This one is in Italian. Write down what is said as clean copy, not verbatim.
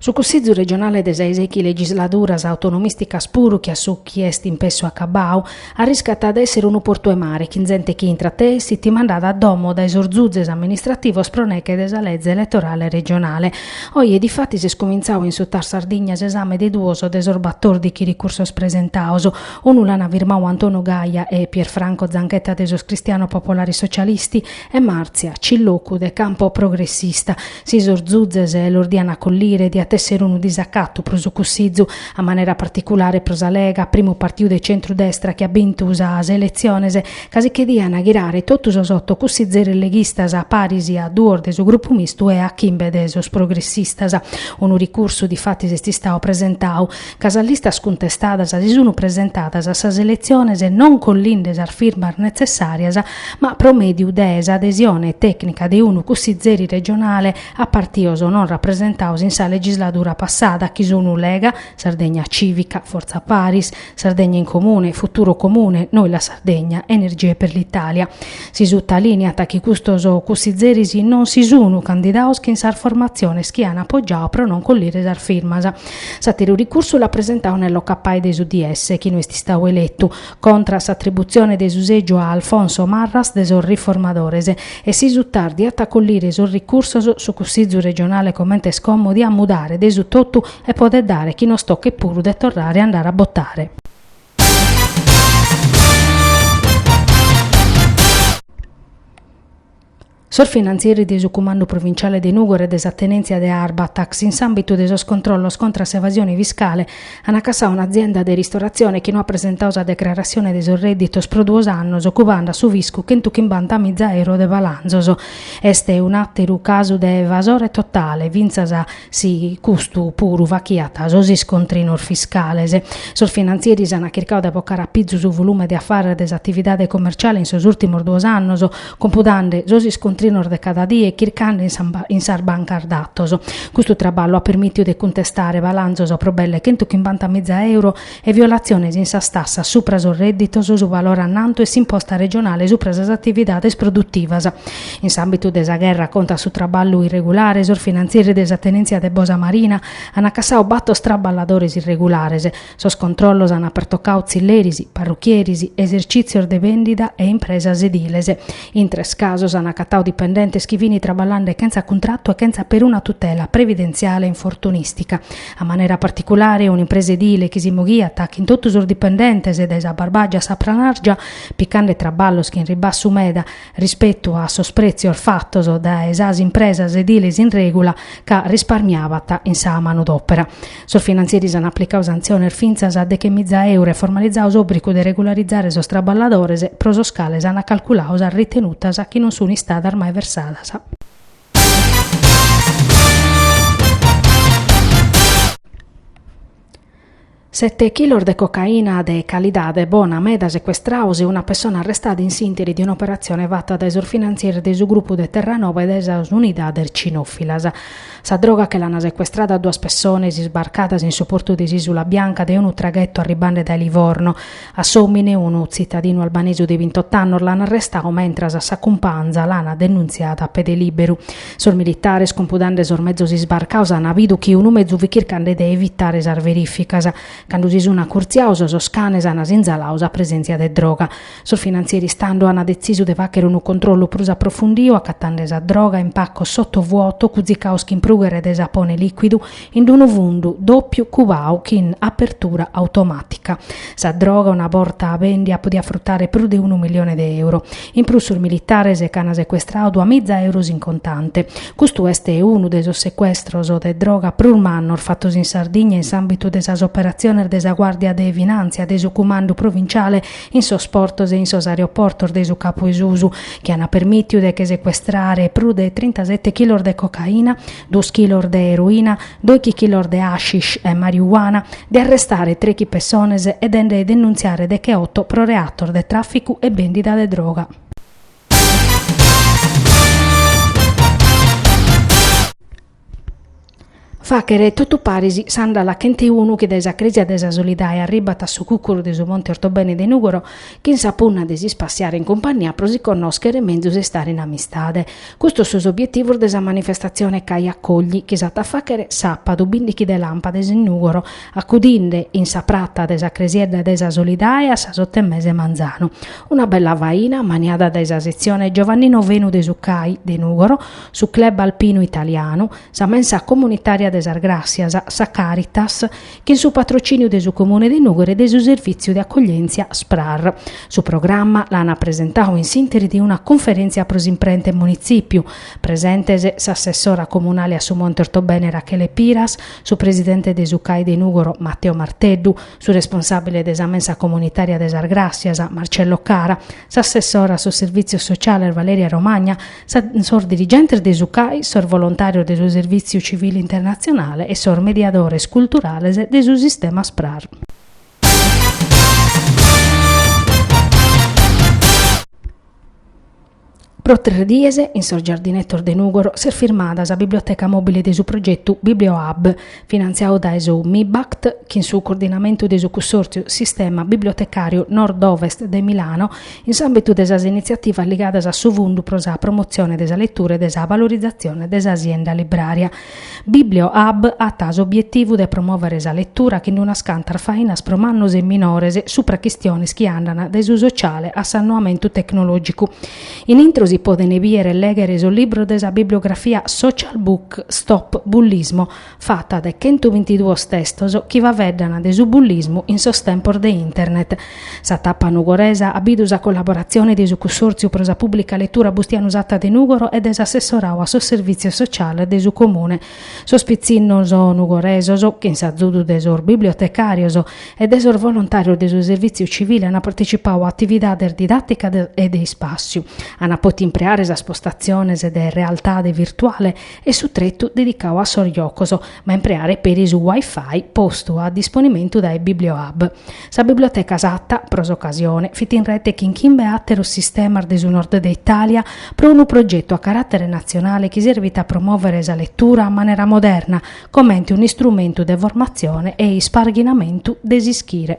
Su Consiglio regionale des Esechi legislaturas autonomisticas puru che su chi est impesso a Cabau ha riscattato ad essere un porto e mare, chinzente chi intra te si ti mandata a domo da esorzuzes amministrativos proneche desa legge elettorale regionale. Oie di fatti si scominciao in sottar Sardignas esame di duoso desorbattor di chi ricursos presentaoso, un'ulana virmau Antonio Gaia e Pierfranco Zanchetta desos Cristiano Popolari Socialisti e Marzia Cillocu de Campo Progressista, si esorzuzes e l'ordiana collire di essere un disaccatto proso Cussizzu, a maniera particolare prosa Lega, primo partito di centrodestra che ha vinto as eleziones, casi che diano a girare tutto sotto Cussizzere leghistas a Parisi a duor de su gruppo misto e a Kimbe de sos progressistas. Un ricurso di fatti si stao presentau, casalistas contestadas si sono presentadas a sas eleziones non con l'indes ar firmas necessarias, ma promediu des adesione tecnica de unu Cussizzeri regionale a partioso non rappresentaus in sa legislatura passata, chi sono Lega, Sardegna Civica, Forza Paris, Sardegna in Comune, Futuro Comune, Noi la Sardegna, Energie per l'Italia. Si sottolinea che custoso Cussizerisi non si sono candidatos che in sar formazione schiana appoggiao però non collire sar firmas. Satiro ricurso la presentao nell'OKP dei UDS, chi noi stau eletto, contra s'attribuzione de suseggio a Alfonso Marras de sor riformadores e si suttardi a collire sul ricurso su Cussizio regionale commente scomodi a mudare desu tutto e poter dare chi non sto che pure de tornare e andare a bottare. Sorfinanzieri di su comando provinciale de Nugore desattenenzia de Arbatax in ambito de sos controllos contra evasione fiscale hanno cassato un'azienda de ristorazione che non ha presentato la declarazione de sos redditos pro 2 anni occupando su visco che in banda mezza euro de balanzos. Este un atteru caso de evasore totale, vinzasa si custu puru vacchiata sosi scontrinor fiscales. Sorfinanzieri hanno cercato de pocar a pizzo su volume de affari des attività commerciali in sos ultimos 2 anni, computando sosi scontrinor de cada dia e circando in sar bancardatos. Questo traballo ha permesso di contestare balanzos pro belle 150 euro e violazioni in sa stassa supra sul reddito su valore annanto e s'imposta regionale supra sas attivitades produttivas. In ambito desa guerra contra su traballo irregolare, sos finanzieri desa tenenzia de Bosa Marina hanno cassao battos traballadores irregulares, sos controllos hanno aperto cauzi lerisi, parrucchierisi, esercizios de vendita e impresas ediles. In 3 casos hanno accattao dipendente schivini traballando senza contratto e senza per una tutela previdenziale e infortunistica. A maniera particolare un'impresa edile che si moghia attacchi in tutto sul dipendente e desa barbaggia sapranargia piccando traballos che in ribassu meda rispetto a sosprezio al fatto da esas impresas ediles in regola che risparmiavata in sa manodopera. Sul finanzieri hanno applicato sanzioni finzas a de che mizza euro e formalizzato obbligo di regolarizzare sos traballadores pro sos scales hanno calculato ritenutas a chi non sono stata mai versadas. 7 kg de cocaina de calidade bona meda sequestraus e una persona arrestata in sintesi di un'operazione fatta dai sorfinanzieri del gruppo de Terranova e delle unidades cinoffilas. Sa droga che l'hanno sequestrata a 2 persone sbarcadas in supporto di Isola Bianca de un traghetto arrivando da Livorno. A Somine, un cittadino albanese di 28 anni l'hanno arrestato mentre a sa companza l'hanno denunziata a pede libero. Sor militare scompudando sor mezzo sbarcaus hanno avuto che un mezzo vi cercando di evitare sar verificas. Quando si sono accorziaus, sos canes hanno inzalaus a presenza de droga. Sul finanzieri stando hanno deciso di fare un controllo più approfondito, accattando esa droga in pacco sottovuoto, così caos che imprugere de sapone liquido in un vundu doppio cubau che in apertura automatica. Sa droga una porta a vendia podia fruttare più di 1 milione di euro. In più sul militare se cana sequestrado a mezza euro in contante. Questo è uno dei sequestros de droga più manor fattos in Sardegna in ambito de sas operazioni desa Guardia de Finanza de su comando provinciale in sos portos e in sos aeroportos de su capo Isusu che hanno permesso de sequestrare più di 37 kg de cocaina, 2 kg de eroina, 2 kg de hashish e marijuana, di arrestare 3 persone e de denunziare de che 8 pro reator de traffico e vendita de droga. Facere tutto parisi sanda la chente unu che desa crisi desa solidai arribata su cucuro de su monte ortobene de Nugoro, che insapunna desi spaziare in compagnia prosi conoscere menzus e stare in amistade. Questo suo obiettivo desa manifestazione cai accogli, che sata facere sappado bindichi de lampades in Nugoro, accudinde in sapratta desa cresiedda desa solidae a sa sottemese manzano. Una bella vaina maniata desa sezione Giovannino Venu de Succai de Nugoro, su club alpino italiano, sa mensa comunitaria de Sargrassias, sa Caritas, che in su patrocinio de su comune di Nugoro e de su servizio di accoglienza SPRAR. Su programma l'hanno presentato in sintesi di una conferenza prosimprente municipio, presentese s'assessora comunale a su Monte Ortobene Rachele Piras, su presidente de Succai de Nugoro Matteo Marteddu, su responsabile de mensa comunitaria de Sargrassias Marcello Cara, s'assessora su servizio sociale Valeria Romagna, sor dirigente de Succai, sor volontario de su servizio civile internazionale e sor mediadores culturales de su sistema SPRAR. Pro 3 dies, in sor giardinetto de Nugoro, ser firmata la biblioteca mobile de su progetto BiblioHub, finanziato da su MIBACT, che in su coordinamento de su consorzio Sistema Bibliotecario Nord-Ovest de Milano, in ambito de sas iniziativa legate a su fondo pro sa promozione de sa lettura e de sa valorizzazione de sa azienda libraria. BiblioHub ha taso obiettivo de promuovere sa lettura che in una scantar fainas pro mannos e minores supra questioni che andano de su sociale a s'annuamento tecnologico. In intro si poden viere e leggere sul libro della bibliografia Social Book Stop Bullismo, fatta da 122 testos che va veddana de su bullismo in sostempor de internet. Sa tappa nugoresa abidusa collaborazione de su consorzio pro sa pubblica lettura bustiano usata de Nugoro e des assessorau a so servizio sociale de su comune. Sospizzinnoso nugoresoso, che in sa zudu desor bibliotecarioso e desor volontario de su servizio civile hanno partecipato a attività der didattica e de spazio. Hanno potuto impreare sa spostazione de realtà de virtuale e su tretto dedicato a soriocoso, ma impreare per su wifi posto a disponimento dai BiblioHub. Sa biblioteca satta, pros occasione, fit in rete che in chimbe attero sistema de su nord d'Italia pro un progetto a carattere nazionale che servita a promuovere sa lettura a maniera moderna, come un strumento de formazione e isparghinamento desischire.